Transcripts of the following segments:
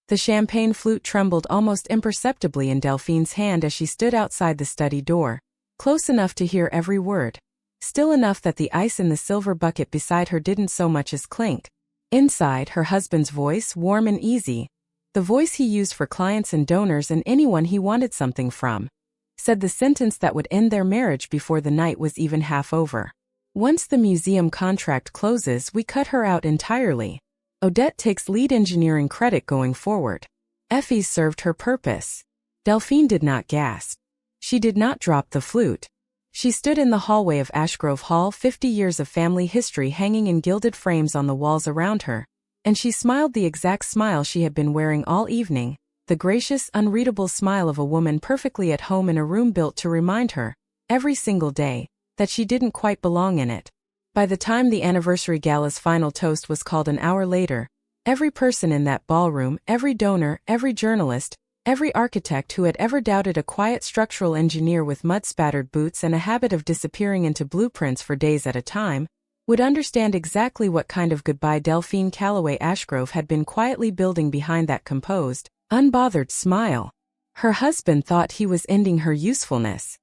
The champagne flute trembled almost imperceptibly in Delphine's hand as she stood outside the study door, close enough to hear every word, still enough that the ice in the silver bucket beside her didn't so much as clink. Inside, her husband's voice, warm and easy, the voice he used for clients and donors and anyone he wanted something from, said the sentence that would end their marriage before the night was even half over. Once the museum contract closes, we cut her out entirely. Odette takes lead engineering credit going forward. Effie's served her purpose. Delphine did not gasp. She did not drop the flute. She stood in the hallway of Ashgrove Hall, 50 years of family history hanging in gilded frames on the walls around her, and she smiled the exact smile she had been wearing all evening, the gracious, unreadable smile of a woman perfectly at home in a room built to remind her, every single day, that she didn't quite belong in it. By the time the anniversary gala's final toast was called an hour later, every person in that ballroom, every donor, every journalist, every architect who had ever doubted a quiet structural engineer with mud-spattered boots and a habit of disappearing into blueprints for days at a time, would understand exactly what kind of goodbye Delphine Calloway Ashgrove had been quietly building behind that composed, unbothered smile. Her husband thought he was ending her usefulness.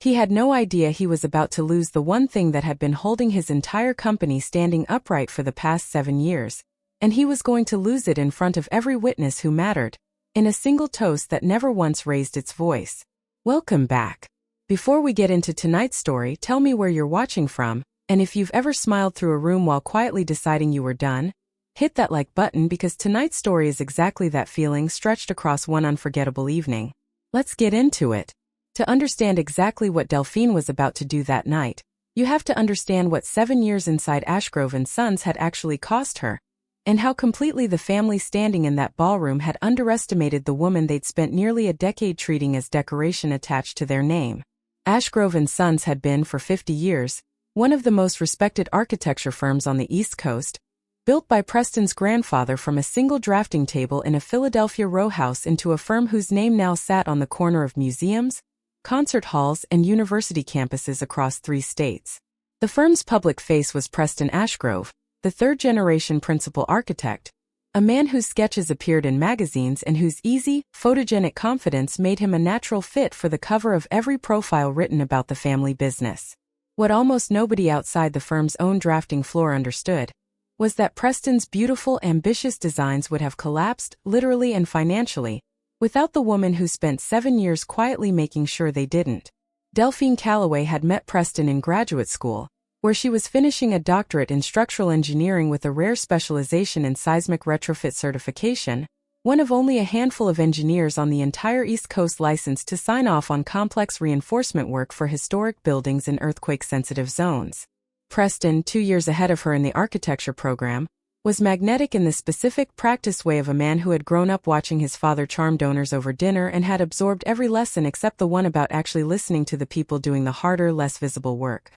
He had no idea he was about to lose the one thing that had been holding his entire company standing upright for the past 7 years, and he was going to lose it in front of every witness who mattered, in a single toast that never once raised its voice. Welcome back. Before we get into tonight's story, tell me where you're watching from, and if you've ever smiled through a room while quietly deciding you were done, hit that like button because tonight's story is exactly that feeling stretched across one unforgettable evening. Let's get into it. To understand exactly what Delphine was about to do that night, you have to understand what 7 years inside Ashgrove and Sons had actually cost her, and how completely the family standing in that ballroom had underestimated the woman they'd spent nearly a decade treating as decoration attached to their name. Ashgrove and Sons had been, for 50 years, one of the most respected architecture firms on the East Coast, built by Preston's grandfather from a single drafting table in a Philadelphia row house into a firm whose name now sat on the corner of museums, concert halls, and university campuses across 3 states. The firm's public face was Preston Ashgrove, the third-generation principal architect, a man whose sketches appeared in magazines and whose easy, photogenic confidence made him a natural fit for the cover of every profile written about the family business. What almost nobody outside the firm's own drafting floor understood was that Preston's beautiful, ambitious designs would have collapsed, literally and financially, without the woman who spent 7 years quietly making sure they didn't. Delphine Calloway had met Preston in graduate school, where she was finishing a doctorate in structural engineering with a rare specialization in seismic retrofit certification, one of only a handful of engineers on the entire East Coast licensed to sign off on complex reinforcement work for historic buildings in earthquake-sensitive zones. Preston, 2 years ahead of her in the architecture program, was magnetic in the specific, practiced way of a man who had grown up watching his father charm donors over dinner and had absorbed every lesson except the one about actually listening to the people doing the harder, less visible work.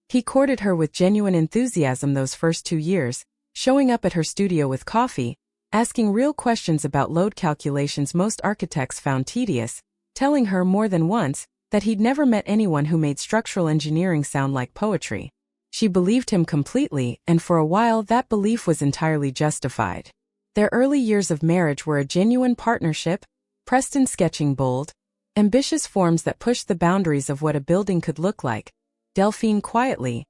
He courted her with genuine enthusiasm those first 2 years, showing up at her studio with coffee, asking real questions about load calculations most architects found tedious, telling her more than once that he'd never met anyone who made structural engineering sound like poetry. She believed him completely, and for a while that belief was entirely justified. Their early years of marriage were a genuine partnership, Preston sketching bold, ambitious forms that pushed the boundaries of what a building could look like, Delphine quietly,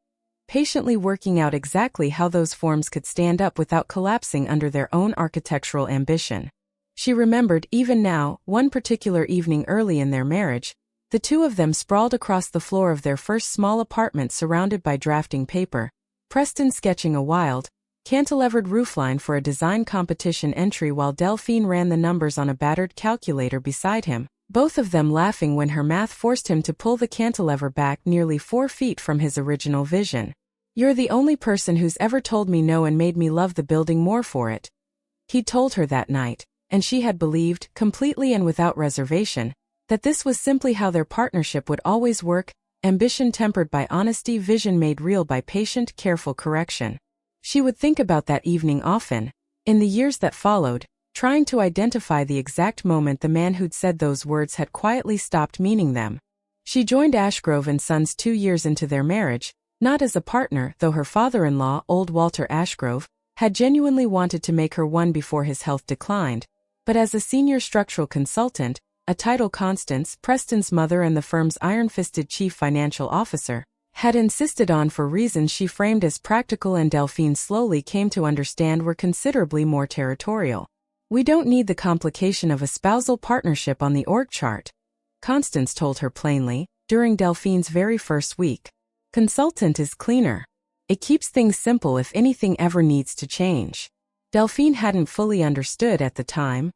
patiently working out exactly how those forms could stand up without collapsing under their own architectural ambition. She remembered, even now, one particular evening early in their marriage, the two of them sprawled across the floor of their first small apartment surrounded by drafting paper, Preston sketching a wild, cantilevered roofline for a design competition entry while Delphine ran the numbers on a battered calculator beside him, both of them laughing when her math forced him to pull the cantilever back nearly 4 feet from his original vision. "You're the only person who's ever told me no and made me love the building more for it," he'd told her that night, and she had believed, completely and without reservation, that this was simply how their partnership would always work, ambition tempered by honesty, vision made real by patient, careful correction. She would think about that evening often, in the years that followed, trying to identify the exact moment the man who'd said those words had quietly stopped meaning them. She joined Ashgrove and Sons 2 years into their marriage, not as a partner, though her father-in-law, old Walter Ashgrove, had genuinely wanted to make her one before his health declined, But as a senior structural consultant, a title Constance, Preston's mother and the firm's iron-fisted chief financial officer, had insisted on for reasons she framed as practical and Delphine slowly came to understand were considerably more territorial. "We don't need the complication of a spousal partnership on the org chart," Constance told her plainly, during Delphine's very first week. "Consultant is cleaner. It keeps things simple if anything ever needs to change." Delphine hadn't fully understood at the time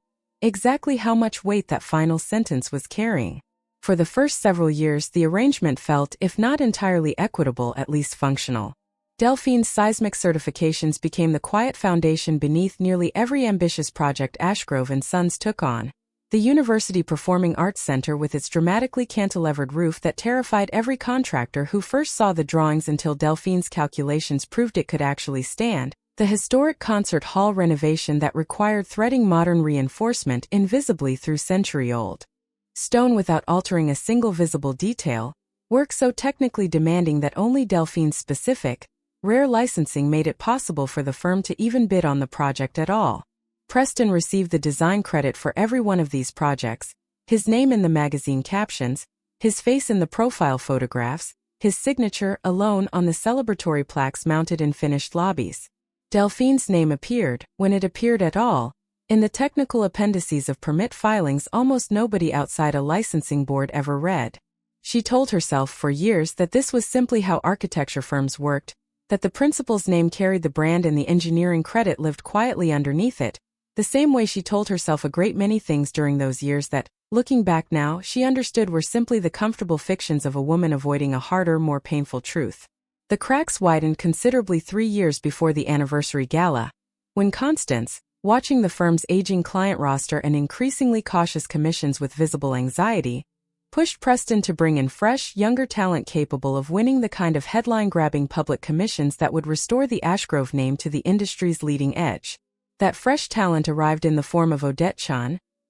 exactly how much weight that final sentence was carrying. For the first several years the arrangement felt, if not entirely equitable, at least functional. Delphine's seismic certifications became the quiet foundation beneath nearly every ambitious project Ashgrove and Sons took on. The University Performing Arts Center with its dramatically cantilevered roof that terrified every contractor who first saw the drawings until Delphine's calculations proved it could actually stand. The historic concert hall renovation that required threading modern reinforcement invisibly through century-old stone without altering a single visible detail, work so technically demanding that only Delphine's specific, rare licensing made it possible for the firm to even bid on the project at all. Preston received the design credit for every one of these projects, his name in the magazine captions, his face in the profile photographs, his signature alone on the celebratory plaques mounted in finished lobbies. Delphine's name appeared, when it appeared at all, in the technical appendices of permit filings almost nobody outside a licensing board ever read. She told herself for years that this was simply how architecture firms worked, that the principal's name carried the brand and the engineering credit lived quietly underneath it, the same way she told herself a great many things during those years that, looking back now, she understood were simply the comfortable fictions of a woman avoiding a harder, more painful truth. The cracks widened considerably 3 years before the anniversary gala, when Constance, watching the firm's aging client roster and increasingly cautious commissions with visible anxiety, pushed Preston to bring in fresh, younger talent capable of winning the kind of headline-grabbing public commissions that would restore the Ashgrove name to the industry's leading edge. That fresh talent arrived in the form of Odette,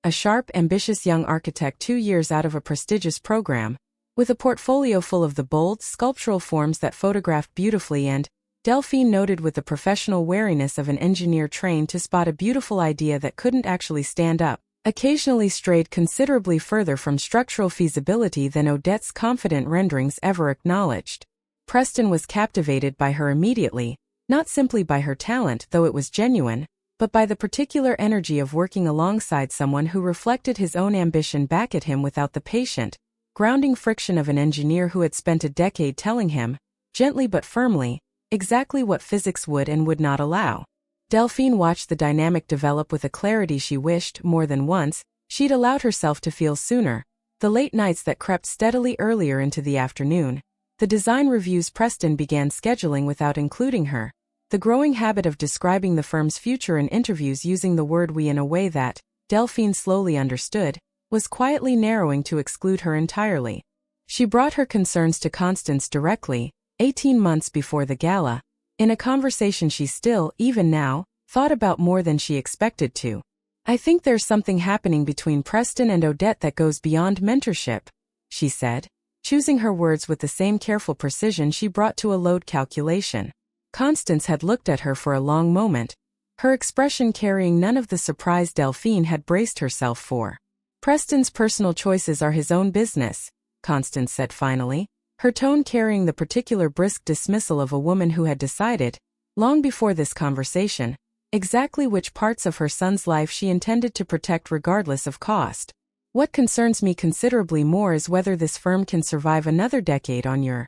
a sharp, ambitious young architect 2 years out of a prestigious program, with a portfolio full of the bold, sculptural forms that photographed beautifully and, Delphine noted with the professional wariness of an engineer trained to spot a beautiful idea that couldn't actually stand up, occasionally strayed considerably further from structural feasibility than Odette's confident renderings ever acknowledged. Preston was captivated by her immediately, not simply by her talent, though it was genuine, but by the particular energy of working alongside someone who reflected his own ambition back at him without the patient, grounding friction of an engineer who had spent a decade telling him, gently but firmly, exactly what physics would and would not allow. Delphine watched the dynamic develop with a clarity she wished, more than once, she'd allowed herself to feel sooner. The late nights that crept steadily earlier into the afternoon, the design reviews Preston began scheduling without including her, the growing habit of describing the firm's future in interviews using the word we in a way that, Delphine slowly understood, was quietly narrowing to exclude her entirely. She brought her concerns to Constance directly, 18 months before the gala, in a conversation she still, even now, thought about more than she expected to. "I think there's something happening between Preston and Odette that goes beyond mentorship," she said, choosing her words with the same careful precision she brought to a load calculation. Constance had looked at her for a long moment, her expression carrying none of the surprise Delphine had braced herself for. "Preston's personal choices are his own business," Constance said finally, her tone carrying the particular brisk dismissal of a woman who had decided, long before this conversation, exactly which parts of her son's life she intended to protect regardless of cost. "What concerns me considerably more is whether this firm can survive another decade on your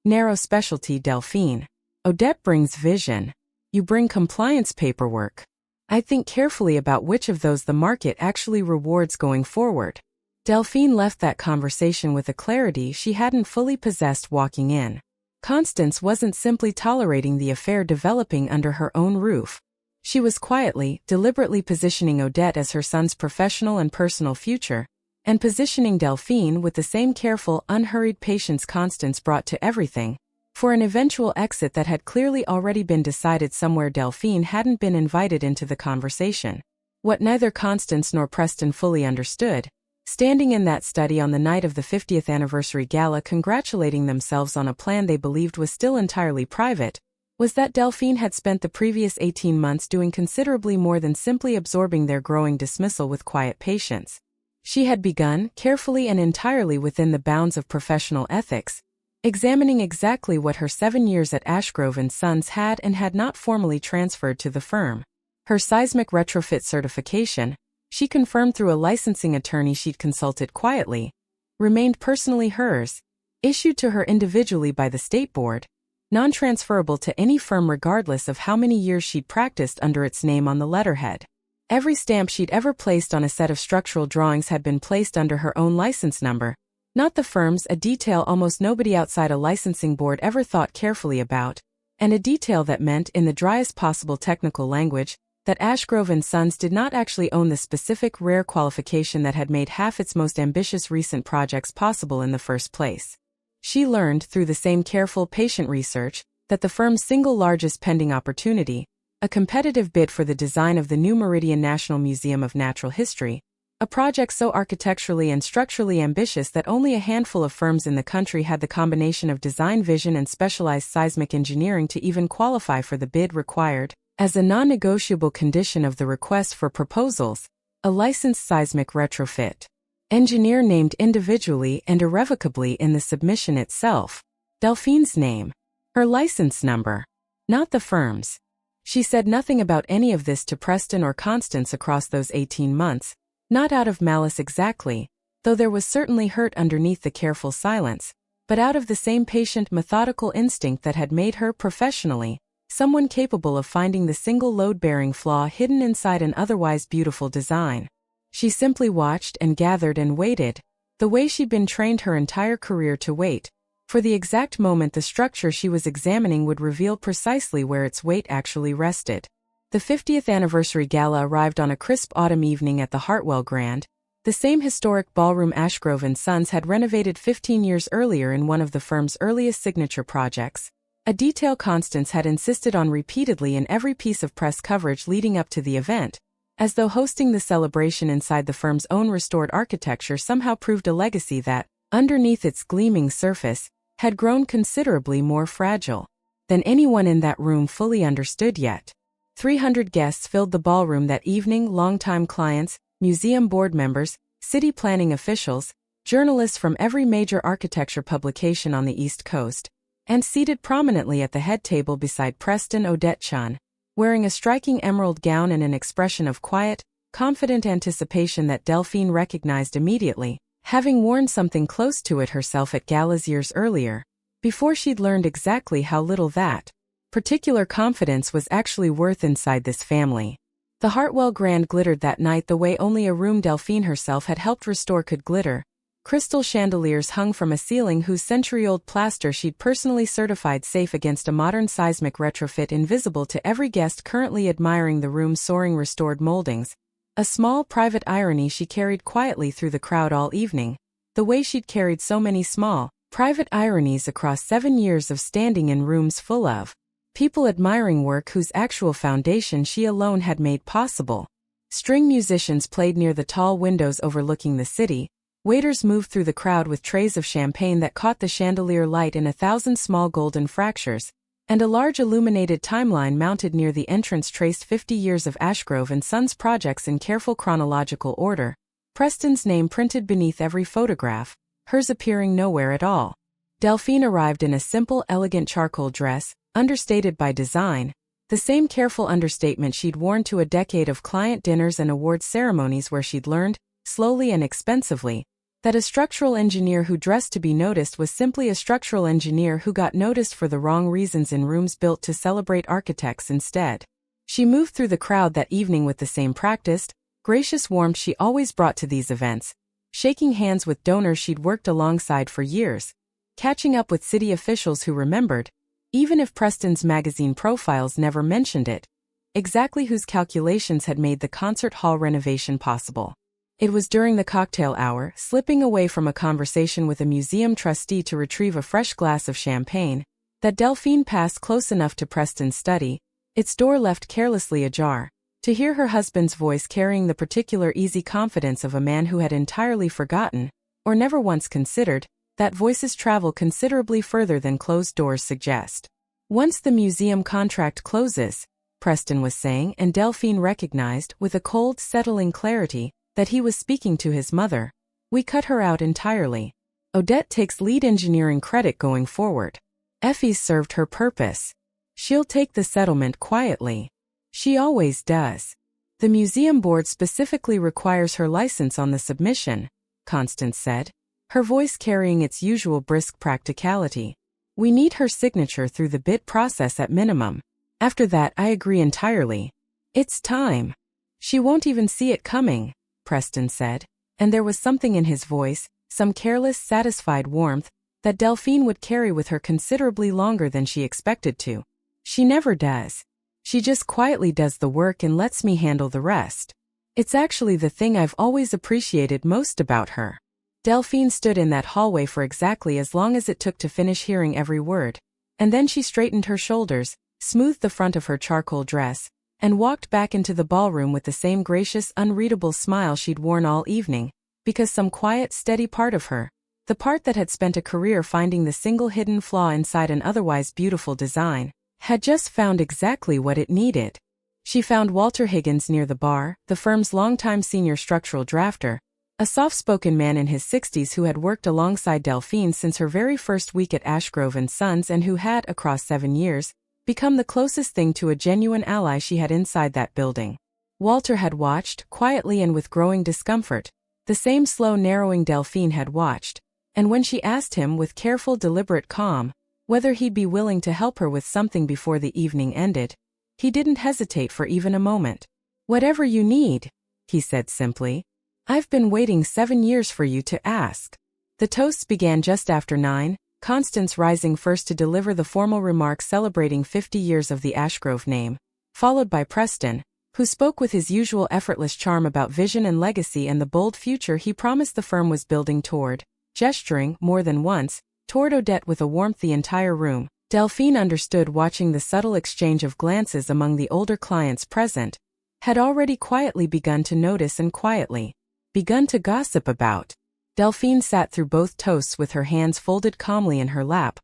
narrow specialty, Delphine. Odette brings vision. You bring compliance paperwork. I think carefully about which of those the market actually rewards going forward." Delphine left that conversation with a clarity she hadn't fully possessed walking in. Constance wasn't simply tolerating the affair developing under her own roof. She was quietly, deliberately positioning Odette as her son's professional and personal future, and positioning Delphine with the same careful, unhurried patience Constance brought to everything, for an eventual exit that had clearly already been decided somewhere Delphine hadn't been invited into the conversation. What neither Constance nor Preston fully understood, standing in that study on the night of the 50th anniversary gala congratulating themselves on a plan they believed was still entirely private, was that Delphine had spent the previous 18 months doing considerably more than simply absorbing their growing dismissal with quiet patience. She had begun, carefully and entirely within the bounds of professional ethics, examining exactly what her 7 years at Ashgrove & Sons had and had not formally transferred to the firm. Her seismic retrofit certification, she confirmed through a licensing attorney she'd consulted quietly, remained personally hers, issued to her individually by the State Board, non-transferable to any firm regardless of how many years she'd practiced under its name on the letterhead. Every stamp she'd ever placed on a set of structural drawings had been placed under her own license number, not the firm's, a detail almost nobody outside a licensing board ever thought carefully about, and a detail that meant, in the driest possible technical language, that Ashgrove & Sons did not actually own the specific rare qualification that had made half its most ambitious recent projects possible in the first place. She learned, through the same careful, patient research, that the firm's single largest pending opportunity, a competitive bid for the design of the new Meridian National Museum of Natural History, a project so architecturally and structurally ambitious that only a handful of firms in the country had the combination of design vision and specialized seismic engineering to even qualify for the bid required, as a non-negotiable condition of the request for proposals, a licensed seismic retrofit engineer named individually and irrevocably in the submission itself, Delphine's name, her license number, not the firm's. She said nothing about any of this to Preston or Constance across those 18 months, not out of malice exactly, though there was certainly hurt underneath the careful silence, but out of the same patient, methodical instinct that had made her, professionally, someone capable of finding the single load-bearing flaw hidden inside an otherwise beautiful design. She simply watched and gathered and waited, the way she'd been trained her entire career to wait, for the exact moment the structure she was examining would reveal precisely where its weight actually rested. The 50th anniversary gala arrived on a crisp autumn evening at the Hartwell Grand, the same historic ballroom Ashgrove & Sons had renovated 15 years earlier in one of the firm's earliest signature projects, a detail Constance had insisted on repeatedly in every piece of press coverage leading up to the event, as though hosting the celebration inside the firm's own restored architecture somehow proved a legacy that, underneath its gleaming surface, had grown considerably more fragile than anyone in that room fully understood yet. 300 guests filled the ballroom that evening, longtime clients, museum board members, city planning officials, journalists from every major architecture publication on the East Coast, and seated prominently at the head table beside Preston Odette Chun, wearing a striking emerald gown and an expression of quiet, confident anticipation that Delphine recognized immediately, having worn something close to it herself at galas years earlier, before she'd learned exactly how little that particular confidence was actually worth inside this family. The Hartwell Grand glittered that night the way only a room Delphine herself had helped restore could glitter. Crystal chandeliers hung from a ceiling whose century-old plaster she'd personally certified safe against a modern seismic retrofit, invisible to every guest currently admiring the room's soaring restored moldings, a small private irony she carried quietly through the crowd all evening, the way she'd carried so many small, private ironies across 7 years of standing in rooms full of people admiring work whose actual foundation she alone had made possible. String musicians played near the tall windows overlooking the city. Waiters moved through the crowd with trays of champagne that caught the chandelier light in 1,000 small golden fractures, and a large illuminated timeline mounted near the entrance traced 50 years of Ashgrove & Sons projects in careful chronological order, Preston's name printed beneath every photograph, hers appearing nowhere at all. Delphine arrived in a simple, elegant charcoal dress, understated by design, the same careful understatement she'd worn to a decade of client dinners and awards ceremonies where she'd learned, slowly and expensively, that a structural engineer who dressed to be noticed was simply a structural engineer who got noticed for the wrong reasons in rooms built to celebrate architects instead. She moved through the crowd that evening with the same practiced, gracious warmth she always brought to these events, shaking hands with donors she'd worked alongside for years, catching up with city officials who remembered, even if Preston's magazine profiles never mentioned it, exactly whose calculations had made the concert hall renovation possible. It was during the cocktail hour, slipping away from a conversation with a museum trustee to retrieve a fresh glass of champagne, that Delphine passed close enough to Preston's study, its door left carelessly ajar, to hear her husband's voice carrying the particular easy confidence of a man who had entirely forgotten, or never once considered, that voices travel considerably further than closed doors suggest. Once the museum contract closes, Preston was saying, and Delphine recognized, with a cold, settling clarity, that he was speaking to his mother. We cut her out entirely. Odette takes lead engineering credit going forward. Effie's served her purpose. She'll take the settlement quietly. She always does. The museum board specifically requires her license on the submission, Constance said, her voice carrying its usual brisk practicality. We need her signature through the bid process at minimum. After that, I agree entirely. It's time. She won't even see it coming, Preston said, and there was something in his voice, some careless, satisfied warmth, that Delphine would carry with her considerably longer than she expected to. She never does. She just quietly does the work and lets me handle the rest. It's actually the thing I've always appreciated most about her. Delphine stood in that hallway for exactly as long as it took to finish hearing every word, and then she straightened her shoulders, smoothed the front of her charcoal dress, and walked back into the ballroom with the same gracious, unreadable smile she'd worn all evening, because some quiet, steady part of her, the part that had spent a career finding the single hidden flaw inside an otherwise beautiful design, had just found exactly what it needed. She found Walter Higgins near the bar, the firm's longtime senior structural drafter, a soft-spoken man in his 60s who had worked alongside Delphine since her very first week at Ashgrove & Sons and who had, across 7 years, become the closest thing to a genuine ally she had inside that building. Walter had watched, quietly and with growing discomfort, the same slow narrowing Delphine had watched, and when she asked him with careful, deliberate calm, whether he'd be willing to help her with something before the evening ended, he didn't hesitate for even a moment. "Whatever you need," he said simply. "I've been waiting 7 years for you to ask." The toasts began just after 9, Constance rising first to deliver the formal remarks celebrating 50 years of the Ashgrove name, followed by Preston, who spoke with his usual effortless charm about vision and legacy and the bold future he promised the firm was building toward, gesturing, more than once, toward Odette with a warmth the entire room, Delphine understood, watching the subtle exchange of glances among the older clients present, had already quietly begun to notice and quietly begun to gossip about. Delphine sat through both toasts with her hands folded calmly in her lap,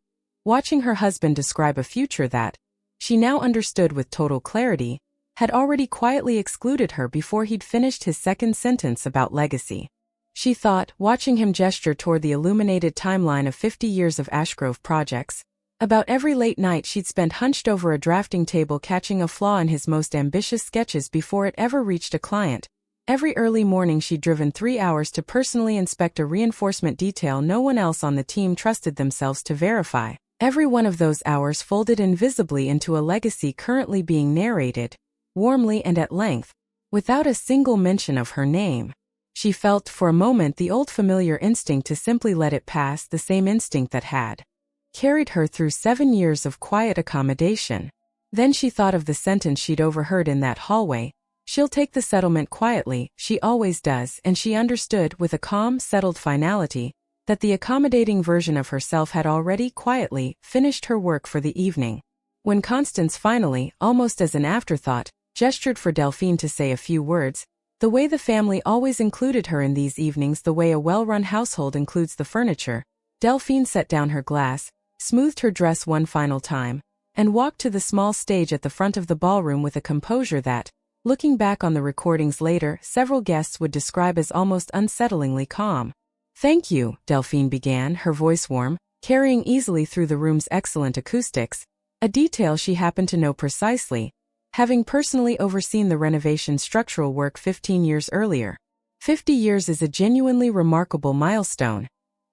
watching her husband describe a future that, she now understood with total clarity, had already quietly excluded her before he'd finished his second sentence about legacy. She thought, watching him gesture toward the illuminated timeline of 50 years of Ashgrove projects, about every late night she'd spent hunched over a drafting table catching a flaw in his most ambitious sketches before it ever reached a client. Every early morning she'd driven 3 hours to personally inspect a reinforcement detail no one else on the team trusted themselves to verify. Every one of those hours folded invisibly into a legacy currently being narrated, warmly and at length, without a single mention of her name. She felt, for a moment, the old familiar instinct to simply let it pass, the same instinct that had carried her through 7 years of quiet accommodation. Then she thought of the sentence she'd overheard in that hallway. "She'll take the settlement quietly, she always does," and she understood, with a calm, settled finality, that the accommodating version of herself had already, quietly, finished her work for the evening. When Constance finally, almost as an afterthought, gestured for Delphine to say a few words, the way the family always included her in these evenings, the way a well-run household includes the furniture, Delphine set down her glass, smoothed her dress one final time, and walked to the small stage at the front of the ballroom with a composure that, looking back on the recordings later, several guests would describe as almost unsettlingly calm. "Thank you," Delphine began, her voice warm, carrying easily through the room's excellent acoustics, a detail she happened to know precisely, having personally overseen the renovation structural work 15 years earlier. 50 years is a genuinely remarkable milestone,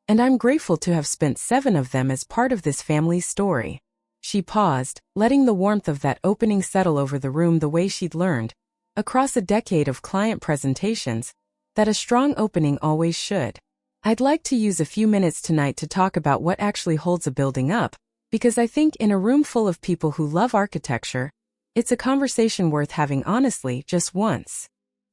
and I'm grateful to have spent 7 of them as part of this family's story. She paused, letting the warmth of that opening settle over the room the way she'd learned, across a decade of client presentations, that a strong opening always should. "I'd like to use a few minutes tonight to talk about what actually holds a building up, because I think in a room full of people who love architecture, it's a conversation worth having honestly just once."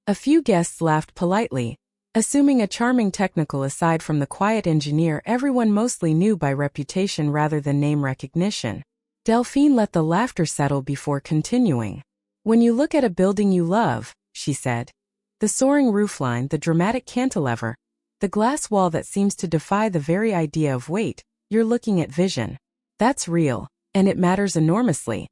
A few guests laughed politely, assuming a charming technical aside from the quiet engineer everyone mostly knew by reputation rather than name recognition. Delphine let the laughter settle before continuing. "When you look at a building you love," she said, "the soaring roofline, the dramatic cantilever, the glass wall that seems to defy the very idea of weight, you're looking at vision. That's real. and it matters enormously.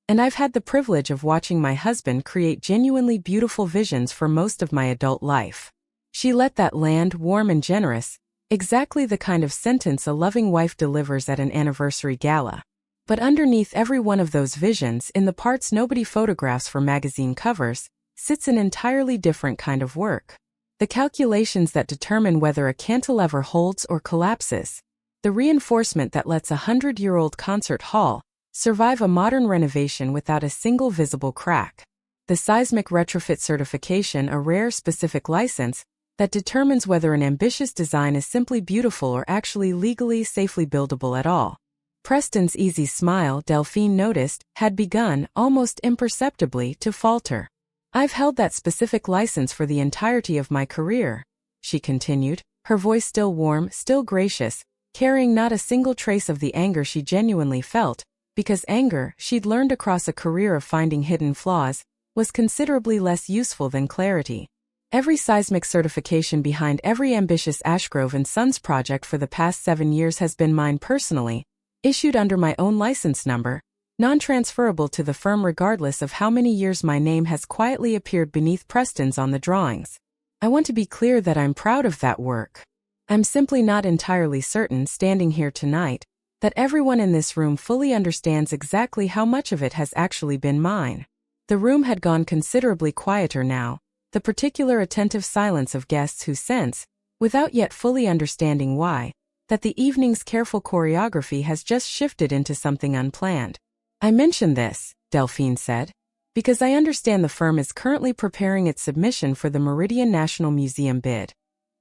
And I've had the privilege of watching my husband create genuinely beautiful visions for most of my adult life. She let that land, warm and generous, exactly the kind of sentence a loving wife delivers at an anniversary gala. But underneath every one of those visions, in the parts nobody photographs for magazine covers, sits an entirely different kind of work. The calculations that determine whether a cantilever holds or collapses. The reinforcement that lets a 100-year-old concert hall survive a modern renovation without a single visible crack. The seismic retrofit certification, a rare specific license that determines whether an ambitious design is simply beautiful or actually legally safely buildable at all. Preston's easy smile, Delphine noticed, had begun, almost imperceptibly, to falter. I've held that specific license for the entirety of my career, she continued, her voice still warm, still gracious, carrying not a single trace of the anger she genuinely felt, because anger, she'd learned across a career of finding hidden flaws, was considerably less useful than clarity. Every seismic certification behind every ambitious Ashgrove & Sons project for the past 7 years has been mine personally, issued under my own license number, non-transferable to the firm regardless of how many years my name has quietly appeared beneath Preston's on the drawings. I want to be clear that I'm proud of that work. I'm simply not entirely certain, standing here tonight, that everyone in this room fully understands exactly how much of it has actually been mine. The room had gone considerably quieter now, the particular attentive silence of guests who sense, without yet fully understanding why, that the evening's careful choreography has just shifted into something unplanned. I mention this, Delphine said, because I understand the firm is currently preparing its submission for the Meridian National Museum bid.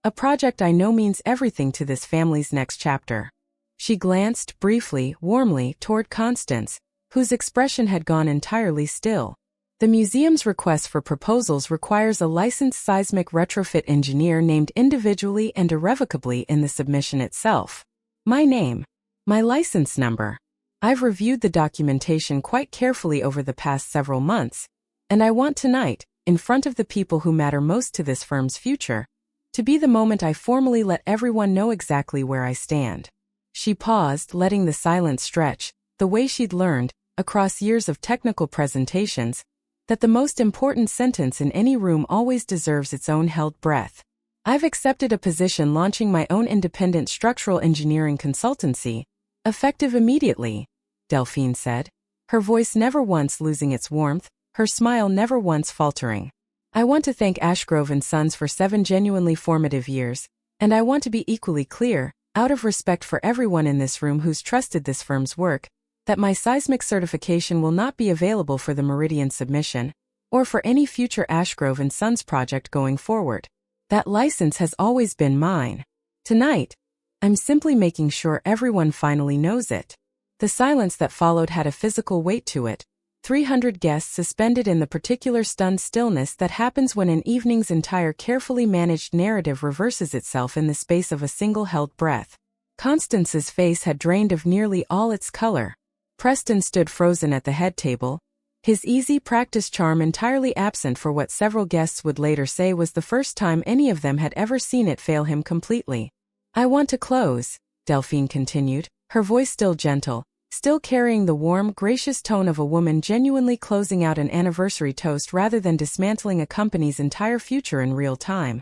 A project I know means everything to this family's next chapter. She glanced, briefly, warmly, toward Constance, whose expression had gone entirely still. The museum's request for proposals requires a licensed seismic retrofit engineer named individually and irrevocably in the submission itself. My name. My license number. I've reviewed the documentation quite carefully over the past several months, and I want tonight, in front of the people who matter most to this firm's future, to be the moment I formally let everyone know exactly where I stand. She paused, letting the silence stretch, the way she'd learned, across years of technical presentations, that the most important sentence in any room always deserves its own held breath. I've accepted a position launching my own independent structural engineering consultancy, effective immediately, Delphine said, her voice never once losing its warmth, her smile never once faltering. I want to thank Ashgrove & Sons for 7 genuinely formative years, and I want to be equally clear, out of respect for everyone in this room who's trusted this firm's work, that my seismic certification will not be available for the Meridian submission, or for any future Ashgrove & Sons project going forward. That license has always been mine. Tonight, I'm simply making sure everyone finally knows it. The silence that followed had a physical weight to it. 300 guests suspended in the particular stunned stillness that happens when an evening's entire carefully managed narrative reverses itself in the space of a single held breath. Constance's face had drained of nearly all its color. Preston stood frozen at the head table, his easy practice charm entirely absent for what several guests would later say was the first time any of them had ever seen it fail him completely. I want to close, Delphine continued, her voice still gentle, still carrying the warm, gracious tone of a woman genuinely closing out an anniversary toast rather than dismantling a company's entire future in real time.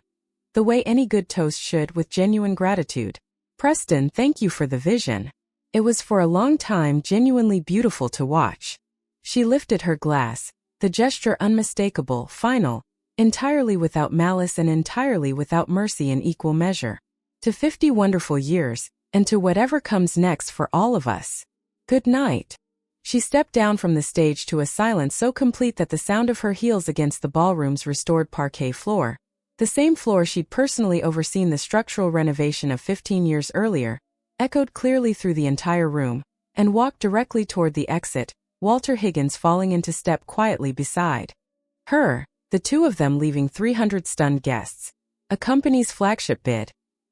The way any good toast should, with genuine gratitude. Preston, thank you for the vision. It was for a long time genuinely beautiful to watch. She lifted her glass, the gesture unmistakable, final, entirely without malice and entirely without mercy in equal measure. To 50 wonderful years, and to whatever comes next for all of us. Good night. She stepped down from the stage to a silence so complete that the sound of her heels against the ballroom's restored parquet floor, the same floor she'd personally overseen the structural renovation of 15 years earlier, echoed clearly through the entire room, and walked directly toward the exit, Walter Higgins falling into step quietly beside her, the two of them leaving 300 stunned guests, a company's flagship bid,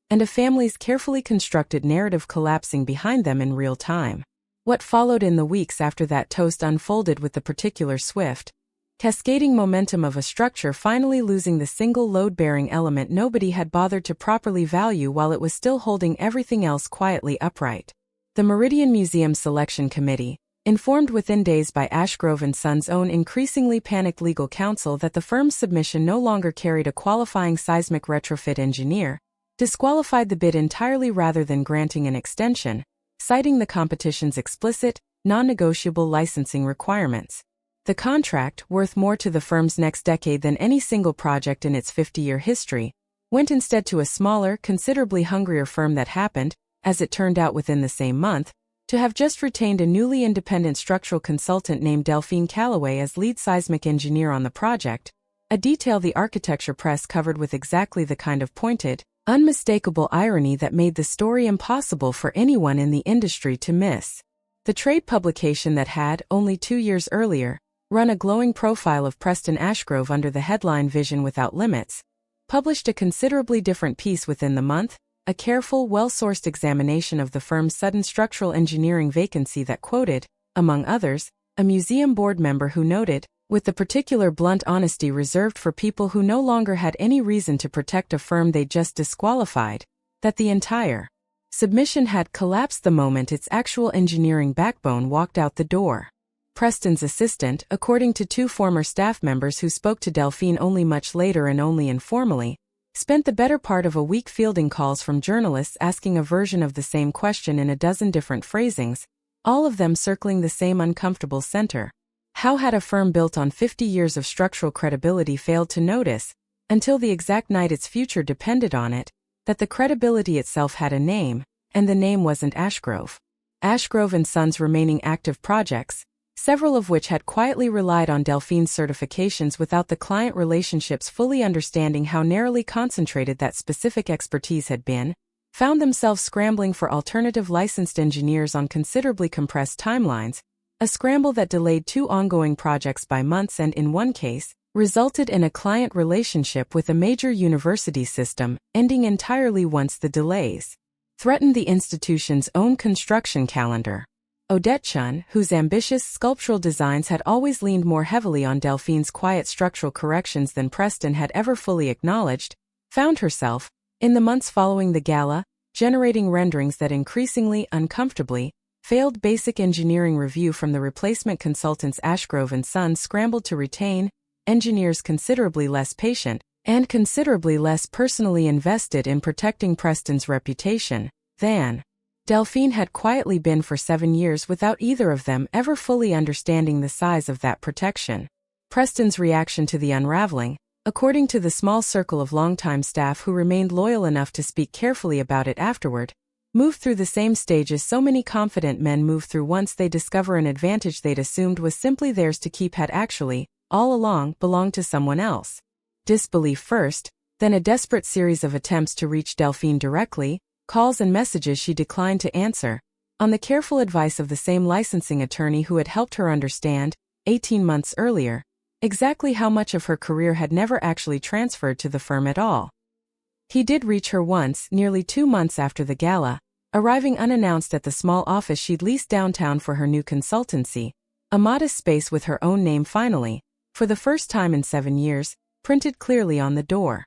and a family's carefully constructed narrative collapsing behind them in real time. What followed in the weeks after that toast unfolded with the particular swift, cascading momentum of a structure finally losing the single load-bearing element nobody had bothered to properly value while it was still holding everything else quietly upright. The Meridian Museum Selection Committee, Informed within days by Ashgrove and Sons' own increasingly panicked legal counsel that the firm's submission no longer carried a qualifying seismic retrofit engineer, disqualified the bid entirely rather than granting an extension, citing the competition's explicit, non-negotiable licensing requirements. The contract, worth more to the firm's next decade than any single project in its 50-year history, went instead to a smaller, considerably hungrier firm that happened, as it turned out within the same month, to have just retained a newly independent structural consultant named Delphine Calloway as lead seismic engineer on the project, a detail the architecture press covered with exactly the kind of pointed, unmistakable irony that made the story impossible for anyone in the industry to miss. The trade publication that had, only 2 years earlier, run a glowing profile of Preston Ashgrove under the headline Vision Without Limits, published a considerably different piece within the month, a careful, well-sourced examination of the firm's sudden structural engineering vacancy that quoted, among others, a museum board member who noted, with the particular blunt honesty reserved for people who no longer had any reason to protect a firm they'd just disqualified, that the entire submission had collapsed the moment its actual engineering backbone walked out the door. Preston's assistant, according to 2 former staff members who spoke to Delphine only much later and only informally, spent the better part of a week fielding calls from journalists asking a version of the same question in a dozen different phrasings, all of them circling the same uncomfortable center. How had a firm built on 50 years of structural credibility failed to notice, until the exact night its future depended on it, that the credibility itself had a name, and the name wasn't Ashgrove? Ashgrove and Sons' remaining active projects, several of which had quietly relied on Delphine's certifications without the client relationships fully understanding how narrowly concentrated that specific expertise had been, found themselves scrambling for alternative licensed engineers on considerably compressed timelines, a scramble that delayed 2 ongoing projects by months and, in one case, resulted in a client relationship with a major university system ending entirely once the delays threatened the institution's own construction calendar. Odette Chun, whose ambitious sculptural designs had always leaned more heavily on Delphine's quiet structural corrections than Preston had ever fully acknowledged, found herself, in the months following the gala, generating renderings that increasingly, uncomfortably, failed basic engineering review from the replacement consultants Ashgrove and Sons scrambled to retain, engineers considerably less patient, and considerably less personally invested in protecting Preston's reputation, than Delphine had quietly been for 7 years without either of them ever fully understanding the size of that protection. Preston's reaction to the unraveling, according to the small circle of longtime staff who remained loyal enough to speak carefully about it afterward, moved through the same stages so many confident men move through once they discover an advantage they'd assumed was simply theirs to keep had actually, all along, belonged to someone else. Disbelief first, then a desperate series of attempts to reach Delphine directly, calls and messages she declined to answer, on the careful advice of the same licensing attorney who had helped her understand, 18 months earlier, exactly how much of her career had never actually transferred to the firm at all. He did reach her once, nearly 2 months after the gala, arriving unannounced at the small office she'd leased downtown for her new consultancy, a modest space with her own name finally, for the first time in 7 years, printed clearly on the door.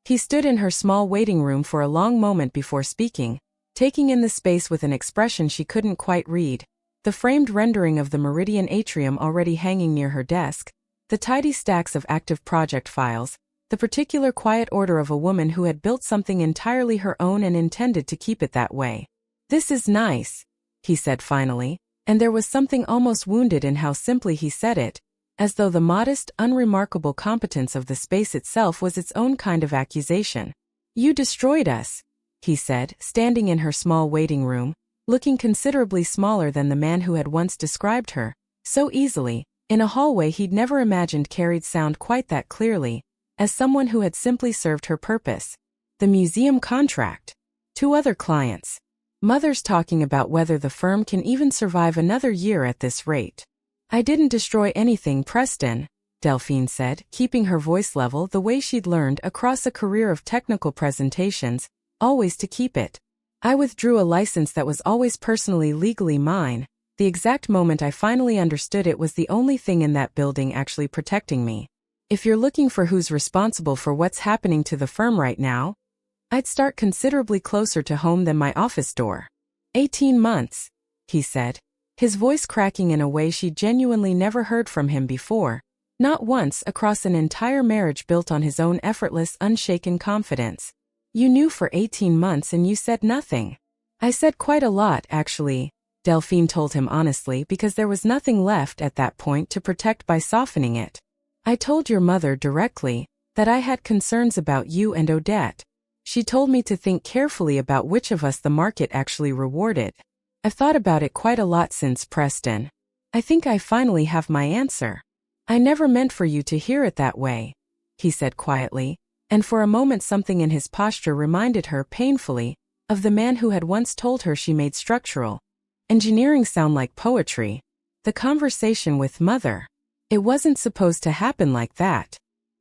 He stood in her small waiting room for a long moment before speaking, taking in the space with an expression she couldn't quite read, the framed rendering of the Meridian atrium already hanging near her desk, the tidy stacks of active project files, the particular quiet order of a woman who had built something entirely her own and intended to keep it that way. "This is nice," he said finally, and there was something almost wounded in how simply he said it, as though the modest, unremarkable competence of the space itself was its own kind of accusation. "You destroyed us," he said, standing in her small waiting room, looking considerably smaller than the man who had once described her, so easily, in a hallway he'd never imagined carried sound quite that clearly, as someone who had simply served her purpose. The museum contract. 2 other clients. Mothers talking about whether the firm can even survive another year at this rate. "I didn't destroy anything, Preston," Delphine said, keeping her voice level the way she'd learned across a career of technical presentations, always to keep it. "I withdrew a license that was always personally legally mine. The exact moment I finally understood it was the only thing in that building actually protecting me. If you're looking for who's responsible for what's happening to the firm right now, I'd start considerably closer to home than my office door." 18 months, he said. his voice cracking in a way she genuinely never heard from him before, not once across an entire marriage built on his own effortless, unshaken confidence. You knew for 18 months and you said nothing. I said quite a lot, actually, Delphine told him honestly, because there was nothing left at that point to protect by softening it. I told your mother directly that I had concerns about you and Odette. She told me to think carefully about which of us the market actually rewarded. I've thought about it quite a lot since, Preston. I think I finally have my answer. I never meant for you to hear it that way, he said quietly, and for a moment something in his posture reminded her painfully of the man who had once told her she made structural engineering sound like poetry. The conversation with Mother. It wasn't supposed to happen like that.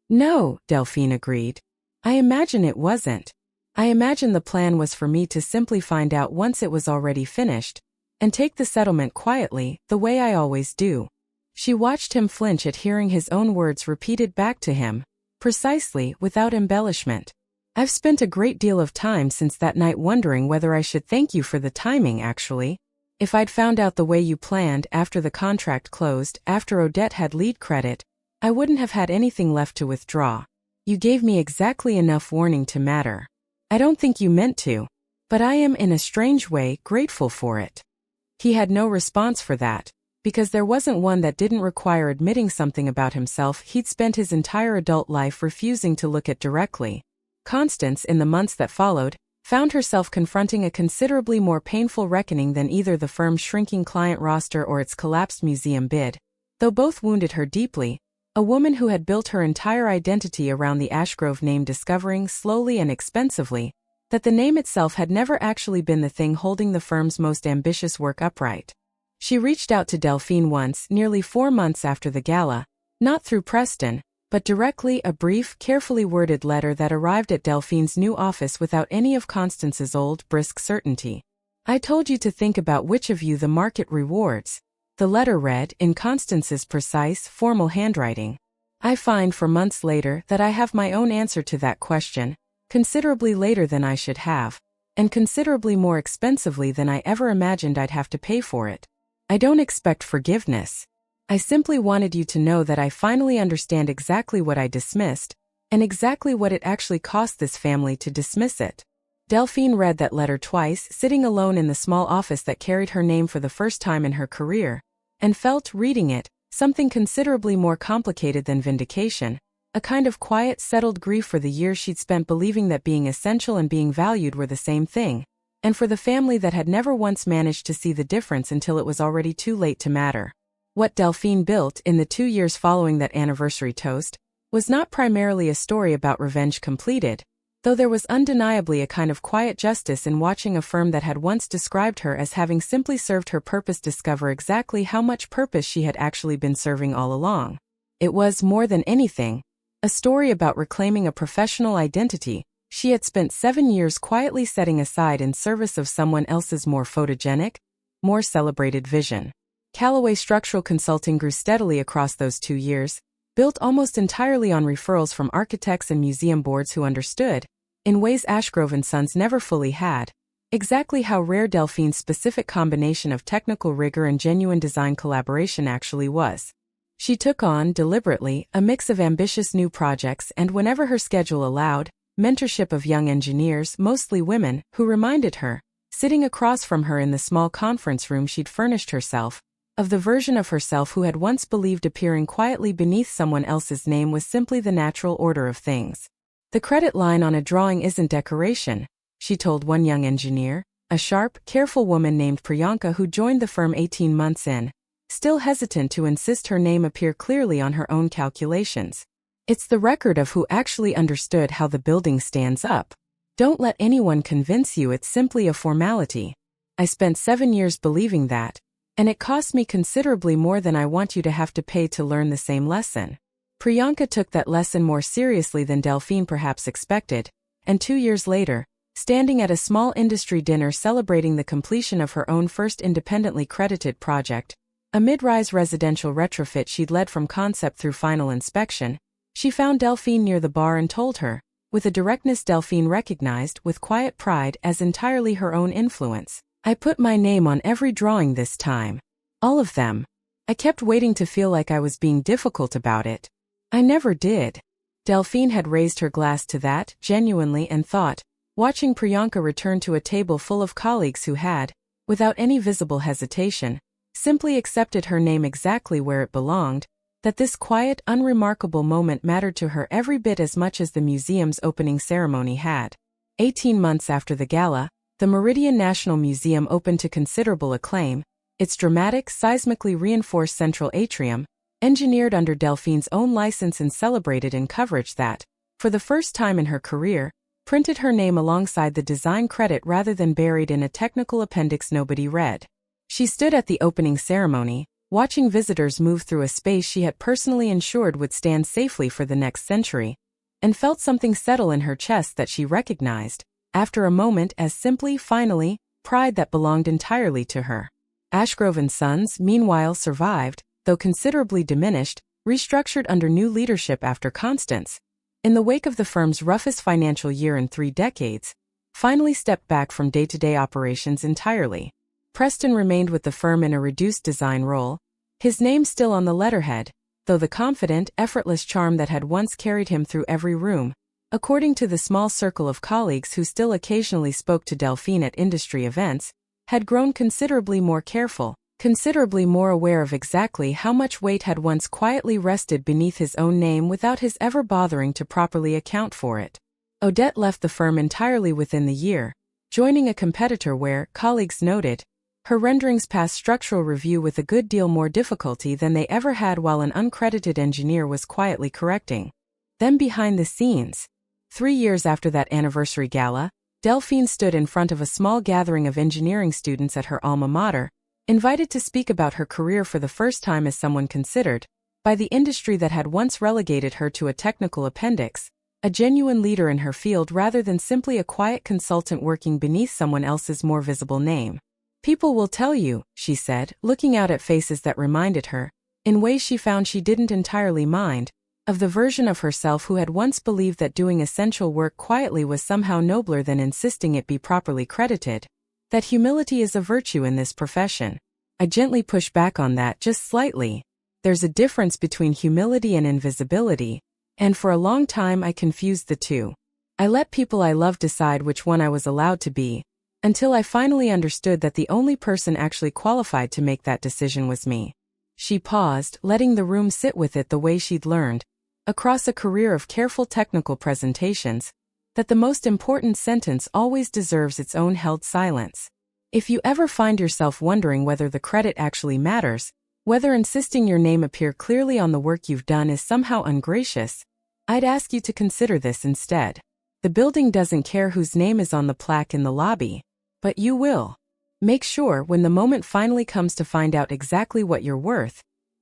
No, Delphine agreed. I imagine it wasn't. I imagine the plan was for me to simply find out once it was already finished, and take the settlement quietly, the way I always do. She watched him flinch at hearing his own words repeated back to him, precisely, without embellishment. I've spent a great deal of time since that night wondering whether I should thank you for the timing, actually. If I'd found out the way you planned after the contract closed, after Odette had lead credit, I wouldn't have had anything left to withdraw. You gave me exactly enough warning to matter. I don't think you meant to, but I am in a strange way grateful for it. He had no response for that, because there wasn't one that didn't require admitting something about himself he'd spent his entire adult life refusing to look at directly. Constance, in the months that followed, found herself confronting a considerably more painful reckoning than either the firm's shrinking client roster or its collapsed museum bid. Though both wounded her deeply, a woman who had built her entire identity around the Ashgrove name, discovering slowly and expensively that the name itself had never actually been the thing holding the firm's most ambitious work upright. She reached out to Delphine once, nearly 4 months after the gala, not through Preston, but directly, a brief, carefully worded letter that arrived at Delphine's new office without any of Constance's old, brisk certainty. I told you to think about which of you the market rewards. The letter read, in Constance's precise, formal handwriting. I find for months later that I have my own answer to that question, considerably later than I should have, and considerably more expensively than I ever imagined I'd have to pay for it. I don't expect forgiveness. I simply wanted you to know that I finally understand exactly what I dismissed, and exactly what it actually cost this family to dismiss it. Delphine read that letter twice, sitting alone in the small office that carried her name for the first time in her career, and felt, reading it, something considerably more complicated than vindication, a kind of quiet, settled grief for the years she'd spent believing that being essential and being valued were the same thing, and for the family that had never once managed to see the difference until it was already too late to matter. What Delphine built in the 2 years following that anniversary toast was not primarily a story about revenge completed, though there was undeniably a kind of quiet justice in watching a firm that had once described her as having simply served her purpose discover exactly how much purpose she had actually been serving all along. It was, more than anything, a story about reclaiming a professional identity she had spent 7 years quietly setting aside in service of someone else's more photogenic, more celebrated vision. Callaway Structural Consulting grew steadily across those 2 years, built almost entirely on referrals from architects and museum boards who understood, in ways Ashgrove & Sons never fully had, exactly how rare Delphine's specific combination of technical rigor and genuine design collaboration actually was. She took on, deliberately, a mix of ambitious new projects and, whenever her schedule allowed, mentorship of young engineers, mostly women, who reminded her, sitting across from her in the small conference room she'd furnished herself, of the version of herself who had once believed appearing quietly beneath someone else's name was simply the natural order of things. The credit line on a drawing isn't decoration, she told one young engineer, a sharp, careful woman named Priyanka who joined the firm 18 months in, still hesitant to insist her name appear clearly on her own calculations. It's the record of who actually understood how the building stands up. Don't let anyone convince you it's simply a formality. I spent 7 years believing that, and it cost me considerably more than I want you to have to pay to learn the same lesson. Priyanka took that lesson more seriously than Delphine perhaps expected, and 2 years later, standing at a small industry dinner celebrating the completion of her own first independently credited project, a mid-rise residential retrofit she'd led from concept through final inspection, she found Delphine near the bar and told her, with a directness Delphine recognized with quiet pride as entirely her own influence, I put my name on every drawing this time. All of them. I kept waiting to feel like I was being difficult about it. I never did. Delphine had raised her glass to that, genuinely, and thought, watching Priyanka return to a table full of colleagues who had, without any visible hesitation, simply accepted her name exactly where it belonged, that this quiet, unremarkable moment mattered to her every bit as much as the museum's opening ceremony had. 18 months after the gala, the Meridian National Museum opened to considerable acclaim, its dramatic, seismically reinforced central atrium, engineered under Delphine's own license and celebrated in coverage that, for the first time in her career, printed her name alongside the design credit rather than buried in a technical appendix nobody read. She stood at the opening ceremony, watching visitors move through a space she had personally ensured would stand safely for the next century, and felt something settle in her chest that she recognized, after a moment, as simply, finally, pride that belonged entirely to her. Ashgrove & Sons, meanwhile, survived, though considerably diminished, restructured under new leadership after Constance, in the wake of the firm's roughest financial year in 3 decades, finally stepped back from day-to-day operations entirely. Preston remained with the firm in a reduced design role, his name still on the letterhead, though the confident, effortless charm that had once carried him through every room, according to the small circle of colleagues who still occasionally spoke to Delphine at industry events, had grown considerably more careful, considerably more aware of exactly how much weight had once quietly rested beneath his own name without his ever bothering to properly account for it. Odette left the firm entirely within the year, joining a competitor where, colleagues noted, her renderings passed structural review with a good deal more difficulty than they ever had while an uncredited engineer was quietly correcting. Then behind the scenes, 3 years after that anniversary gala, Delphine stood in front of a small gathering of engineering students at her alma mater, invited to speak about her career for the first time as someone considered, by the industry that had once relegated her to a technical appendix, a genuine leader in her field rather than simply a quiet consultant working beneath someone else's more visible name. "People will tell you," she said, looking out at faces that reminded her, in ways she found she didn't entirely mind, of the version of herself who had once believed that doing essential work quietly was somehow nobler than insisting it be properly credited, that humility is a virtue in this profession. I gently push back on that just slightly. There's a difference between humility and invisibility, and for a long time I confused the two. I let people I loved decide which one I was allowed to be, until I finally understood that the only person actually qualified to make that decision was me. She paused, letting the room sit with it the way she'd learned, across a career of careful technical presentations, that the most important sentence always deserves its own held silence. If you ever find yourself wondering whether the credit actually matters, whether insisting your name appear clearly on the work you've done is somehow ungracious, I'd ask you to consider this instead. The building doesn't care whose name is on the plaque in the lobby, but you will. Make sure, when the moment finally comes to find out exactly what you're worth,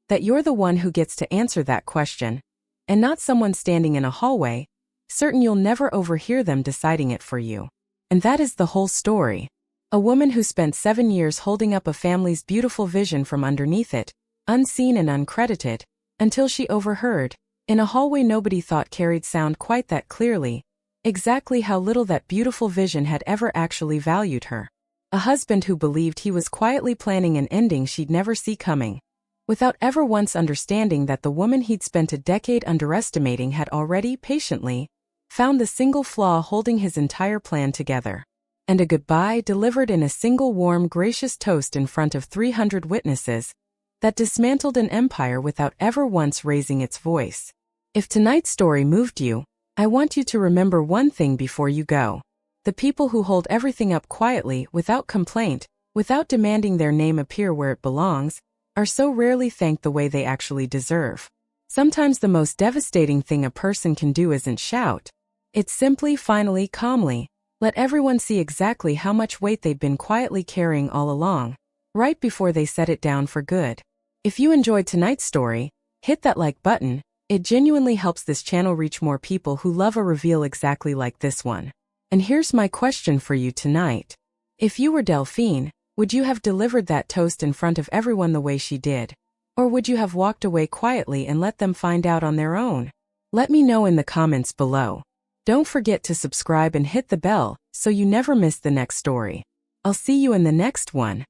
that you're the one who gets to answer that question, and not someone standing in a hallway, certain you'll never overhear them deciding it for you. And that is the whole story. A woman who spent 7 years holding up a family's beautiful vision from underneath it, unseen and uncredited, until she overheard, in a hallway nobody thought carried sound quite that clearly, exactly how little that beautiful vision had ever actually valued her. A husband who believed he was quietly planning an ending she'd never see coming, without ever once understanding that the woman he'd spent a decade underestimating had already, patiently, found the single flaw holding his entire plan together. And a goodbye delivered in a single warm, gracious toast in front of 300 witnesses, that dismantled an empire without ever once raising its voice. If tonight's story moved you, I want you to remember one thing before you go. The people who hold everything up quietly, without complaint, without demanding their name appear where it belongs, are so rarely thanked the way they actually deserve. Sometimes the most devastating thing a person can do isn't shout. It's simply, finally, calmly, let everyone see exactly how much weight they've been quietly carrying all along, right before they set it down for good. If you enjoyed tonight's story, hit that like button. It genuinely helps this channel reach more people who love a reveal exactly like this one. And here's my question for you tonight. If you were Delphine, would you have delivered that toast in front of everyone the way she did? Or would you have walked away quietly and let them find out on their own? Let me know in the comments below. Don't forget to subscribe and hit the bell so you never miss the next story. I'll see you in the next one.